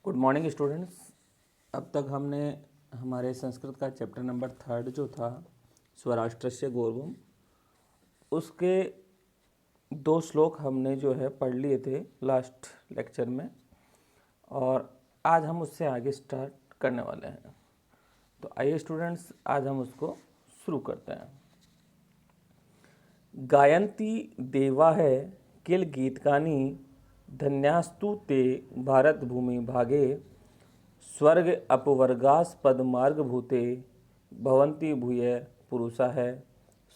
Good morning students. अब तक हमने हमारे संस्कृत का चैप्टर नंबर 3 जो था स्वराष्ट्रस्य गौरवम, उसके 2 श्लोक हमने जो है पढ़ लिए थे लास्ट लेक्चर में, और आज हम उससे आगे स्टार्ट करने वाले हैं। तो आइए स्टूडेंट्स, आज हम उसको शुरू करते हैं। गायन्ति देवा है किल गीतकानी, धन्यास्तु ते भारत भूमि भागे, स्वर्ग अपवर्गास्पद मार्ग भूते, भवंती भूय पुरुषा है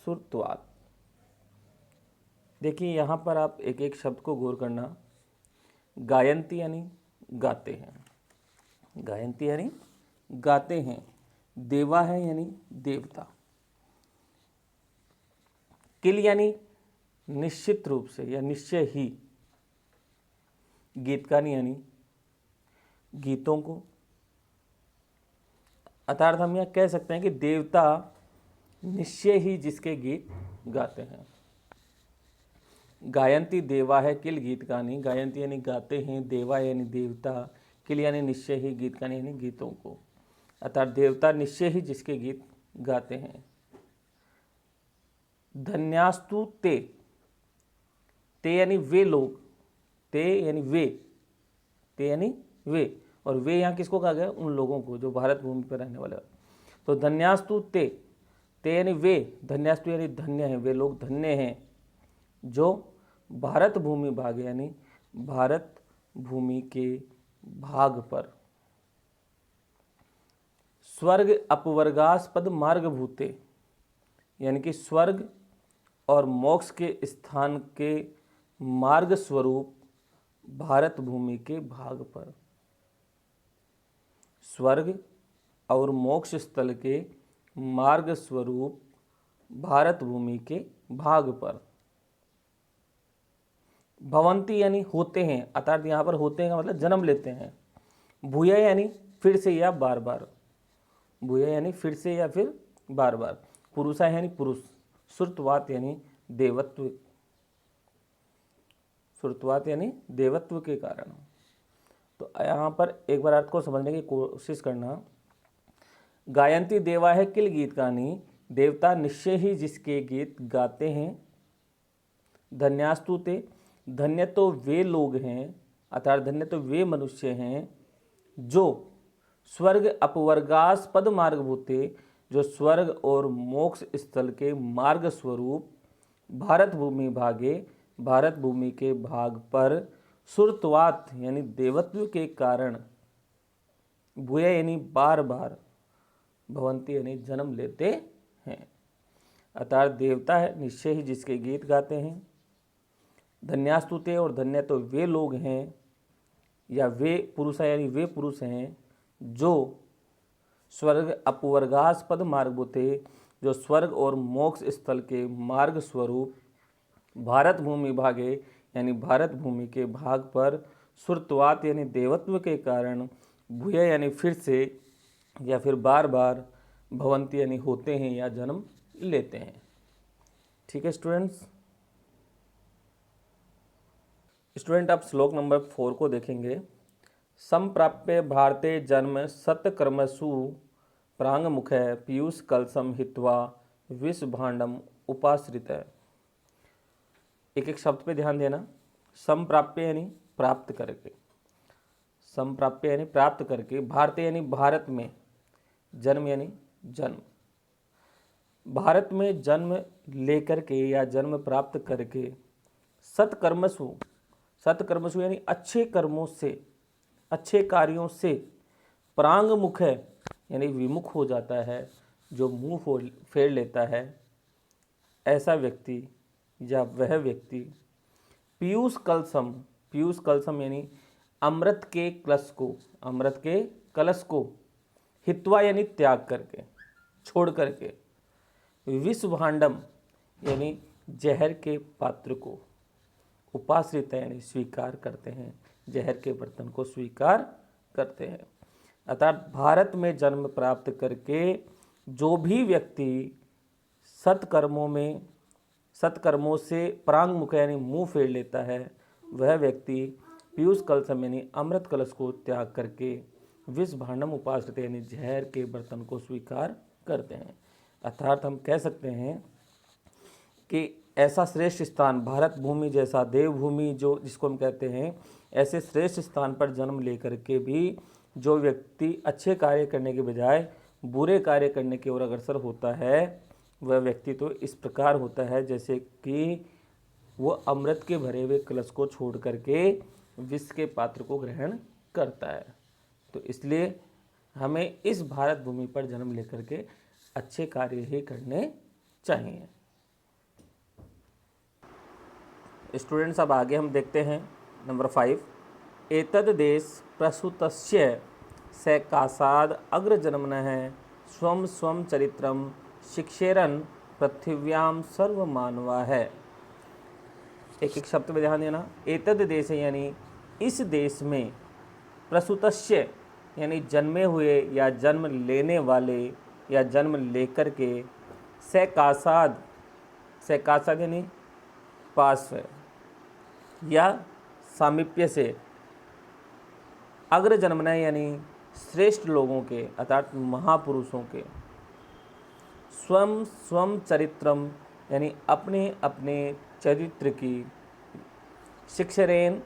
सुरत्वात्। देखिए यहाँ पर आप एक एक शब्द को गौर करना। गायन्ति यानी गाते हैं, गायन्ति यानी गाते हैं, देवा है यानी देवता, किल यानी निश्चित रूप से या निश्चय ही, गीतकानी यानी गीतों को, अर्थात हम यह कह सकते हैं कि देवता निश्चय ही जिसके गीत गाते हैं। गायन्ति देवा है किल गीतकानी, गायन्ति यानी गाते हैं, देवा यानी देवता, किल यानी निश्चय ही, गीतकानी यानी गीतों को, अर्थात देवता निश्चय ही जिसके गीत गाते हैं। धन्यास्तु ते, ते यानी वे लोग, ते यानी वे, ते यानी वे, और वे यहाँ किसको कहा गया? उन लोगों को जो भारत भूमि पर रहने वाले। तो धन्यास्तु ते, ते यानी वे, धन्यास्तु यानी धन्य है, वे लोग धन्य हैं जो भारत भूमि भाग यानी भारत भूमि के भाग पर, स्वर्ग अपवर्गास्पद मार्ग भूते यानी कि स्वर्ग और मोक्ष के स्थान के मार्ग स्वरूप भारत भूमि के भाग पर, स्वर्ग और मोक्ष स्थल के मार्ग स्वरूप भारत भूमि के भाग पर। भवंती यानी होते हैं, अर्थात यहाँ पर होते हैं का मतलब जन्म लेते हैं। भूया यानी फिर से या बार बार, भूया यानी फिर से या फिर बार बार। पुरुषा यानी पुरुष। सुरत्वात् यानी देवत्व, सुरत्वात् यानी देवत्व के कारण। तो यहाँ पर एक बार अर्थ को समझने की कोशिश करना। गायन्ति देवा है किल गीतकानी, देवता निश्चय ही जिसके गीत गाते हैं। धन्यास्तु ते, धन्य तो वे लोग हैं, अर्थात धन्य तो वे मनुष्य हैं जो स्वर्ग अपवर्गास्पद मार्ग भूते, जो स्वर्ग और मोक्ष स्थल के मार्ग स्वरूप भारत भूमि भागे, भारत भूमि के भाग पर, सुरत्वात् यानी देवत्व के कारण, भूया यानी बार बार, भवंती यानी जन्म लेते हैं, अर्थात देवता है निश्चय ही जिसके गीत गाते हैं। धन्यास्तुते, और धन्य तो वे लोग हैं या वे पुरुष यानी वे पुरुष हैं जो स्वर्ग अपवर्गास्पद मार्ग भूते, जो स्वर्ग और मोक्ष स्थल के मार्ग स्वरूप भारत भूमि भागे यानी भारत भूमि के भाग पर, सुरत्वात् यानी देवत्व के कारण, भूया यानी फिर से या फिर बार बार, भवंती यानी होते हैं या जन्म लेते हैं। ठीक है स्टूडेंट्स। स्टूडेंट आप श्लोक नंबर 4 को देखेंगे। संप्राप्य भारते जन्म सत्कर्मसु, प्रांग मुखे पीयूष कलसम हित्वा, विष भांडम उपाश्रित। एक एक शब्द पे ध्यान देना। संप्राप्य यानी प्राप्त करके, संप्राप्य यानी प्राप्त करके, भारत यानी भारत में, जन्म यानी जन्म, भारत में जन्म लेकर के या जन्म प्राप्त करके, सत्कर्मसु, सत्कर्मसु यानी अच्छे कर्मों से, अच्छे कार्यों से, प्रांग मुख है यानी विमुख हो जाता है, जो मुंह फेर लेता है, ऐसा व्यक्ति या वह व्यक्ति, पीयूष कलशम, पीयूष कलशम यानी अमृत के कलश को, अमृत के कलश को, हित्वा यानी त्याग करके, छोड़ करके, विष भांडम यानी जहर के पात्र को, उपाश्रित यानी स्वीकार करते हैं, जहर के बर्तन को स्वीकार करते हैं। अर्थात भारत में जन्म प्राप्त करके जो भी व्यक्ति सत्कर्मों में, सत्कर्मों से प्रांग मुख यानी मुंह फेर लेता है, वह व्यक्ति पीयूष कलशम यानी अमृत कलश को त्याग करके विष भांडम उपासते यानी जहर के बर्तन को स्वीकार करते हैं। अर्थात हम कह सकते हैं कि ऐसा श्रेष्ठ स्थान, भारत भूमि जैसा देवभूमि जो जिसको हम कहते हैं, ऐसे श्रेष्ठ स्थान पर जन्म लेकर के भी जो व्यक्ति अच्छे कार्य करने के बजाय बुरे कार्य करने की ओर अग्रसर होता है, वह व्यक्ति तो इस प्रकार होता है जैसे कि वो अमृत के भरे हुए कलश को छोड़ करके विष के पात्र को ग्रहण करता है। तो इसलिए हमें इस भारत भूमि पर जन्म लेकर के अच्छे कार्य ही करने चाहिए। स्टूडेंट्स, अब आगे हम देखते हैं नंबर 5। एतद देश प्रसूतस्य सैकासाद अग्रजन्मनः स्वम स्वम चरित्रम शिक्षेरन पृथिव्याम सर्वमानवा है। एक एक शब्द में ध्यान देना। एतद देश यानी इस देश में, प्रसूतस्य यानी जन्मे हुए या जन्म लेने वाले या जन्म लेकर के, सैकासाद, सैकासाद यानी पास है या सामीप्य से, अग्र जन्मना यानी श्रेष्ठ लोगों के अर्थात महापुरुषों के, स्वम स्वम चरित्रम यानी अपने अपने चरित्र की, शिक्षरेन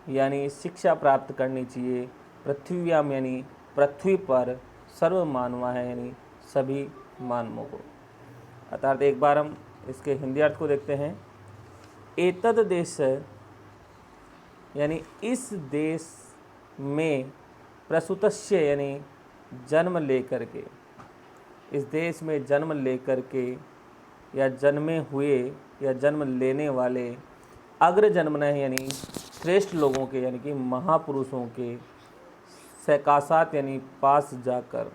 यानी शिक्षा प्राप्त करनी चाहिए, पृथ्व्याम यानी पृथ्वी पर, सर्व मानवा है यानी सभी मानवों को। अर्थात एक बार हम इसके हिंदी अर्थ को देखते हैं। एतद देश यानी इस देश में, प्रसूतस्य यानी जन्म लेकर के, इस देश में जन्म लेकर के या जन्मे हुए या जन्म लेने वाले, अग्र जन्मना है यानी श्रेष्ठ लोगों के यानी कि महापुरुषों के, सैकासात यानी पास जाकर,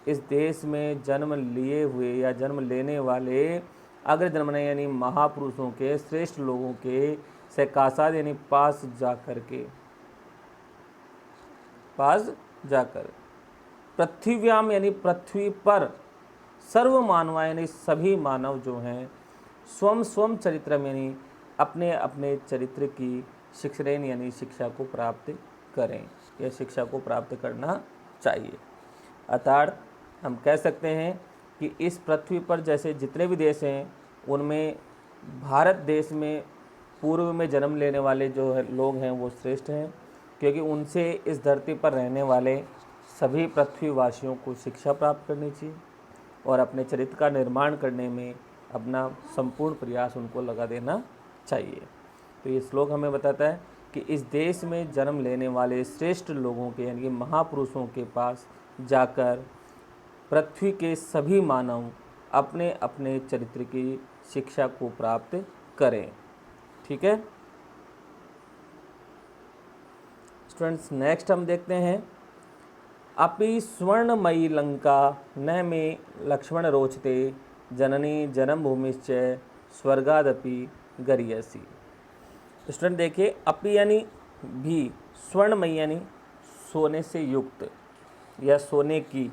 इस देश में जन्म लिए हुए या जन्म लेने वाले, अग्र जन्मना यानी महापुरुषों के, श्रेष्ठ लोगों के, सैकासात यानी पास जाकर के, पास जाकर, पृथ्व्याम यानी पृथ्वी पर, सर्व मानवा यानी सभी मानव जो हैं, स्वम स्वम चरित्रम यानी अपने अपने चरित्र की, शिक्षरेन यानी शिक्षा को प्राप्त करें या शिक्षा को प्राप्त करना चाहिए। अर्थात हम कह सकते हैं कि इस पृथ्वी पर जैसे जितने भी देश हैं उनमें भारत देश में पूर्व में जन्म लेने वाले जो है लोग हैं वो श्रेष्ठ हैं, क्योंकि उनसे इस धरती पर रहने वाले सभी पृथ्वीवासियों को शिक्षा प्राप्त करनी चाहिए और अपने चरित्र का निर्माण करने में अपना संपूर्ण प्रयास उनको लगा देना चाहिए। तो ये श्लोक हमें बताता है कि इस देश में जन्म लेने वाले श्रेष्ठ लोगों के यानी कि महापुरुषों के पास जाकर पृथ्वी के सभी मानव अपने अपने चरित्र की शिक्षा को प्राप्त करें। ठीक है स्टूडेंट्स, नेक्स्ट हम देखते हैं। अपि स्वर्णमयी लंका न मे लक्ष्मण रोचते जननी जन्मभूमिश्च स्वर्गादपि गरीयसी। स्टूडेंट देखिए, अपि यानी भी, स्वर्णमयी यानी सोने से युक्त या सोने की,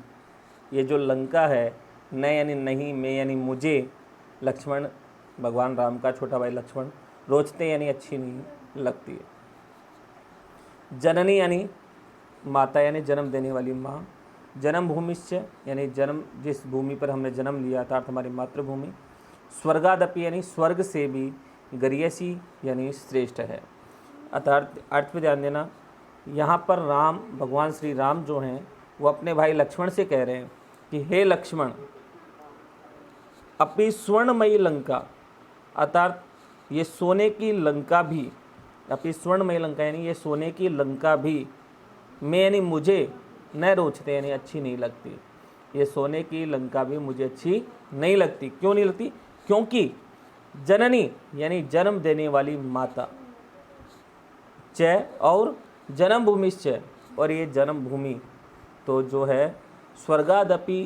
ये जो लंका है, न यानी नहीं, मैं यानी मुझे, लक्ष्मण भगवान राम का छोटा भाई लक्ष्मण, रोचते यानी अच्छी नहीं लगती है, जननी यानी माता यानी जन्म देने वाली माँ, जन्मभूमिश्च यानी जन्म जिस भूमि पर हमने जन्म लिया अर्थात हमारी मातृभूमि, स्वर्गादपि यानी स्वर्ग से भी, गरीयसी यानी श्रेष्ठ है। अर्थात अर्थ पे ध्यान देना, यहाँ पर राम, भगवान श्री राम जो हैं वो अपने भाई लक्ष्मण से कह रहे हैं कि हे लक्ष्मण, अपि स्वर्णमयी लंका, अर्थात ये सोने की लंका भी, अपि स्वर्णमयी लंका यानी ये सोने की लंका भी, मैं यानी मुझे, न रोचते यानी अच्छी नहीं लगती, ये सोने की लंका भी मुझे अच्छी नहीं लगती। क्यों नहीं लगती? क्योंकि जननी यानी जन्म देने वाली माता, च और जन्मभूमिश्च और ये जन्मभूमि तो जो है स्वर्गादपि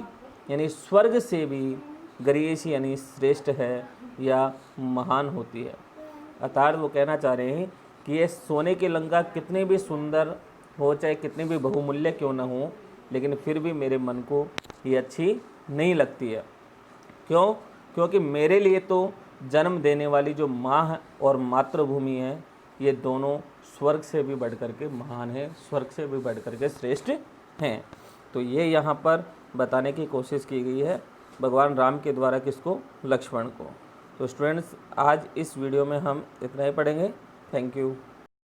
यानी स्वर्ग से भी, गरीयसी यानी श्रेष्ठ है या महान होती है। अर्थात वो कहना चाह रहे हैं कि ये सोने की लंका कितनी भी सुंदर हो, चाहे कितनी भी बहुमूल्य क्यों ना हो, लेकिन फिर भी मेरे मन को ये अच्छी नहीं लगती है। क्यों? क्योंकि मेरे लिए तो जन्म देने वाली जो माँ और मातृभूमि है, ये दोनों स्वर्ग से भी बढ़ कर के महान है, स्वर्ग से भी बढ़ कर के श्रेष्ठ हैं। तो ये यहाँ पर बताने की कोशिश की गई है भगवान राम के द्वारा, किसको? लक्ष्मण को। तो स्टूडेंट्स, आज इस वीडियो में हम इतना ही पढ़ेंगे। Thank you.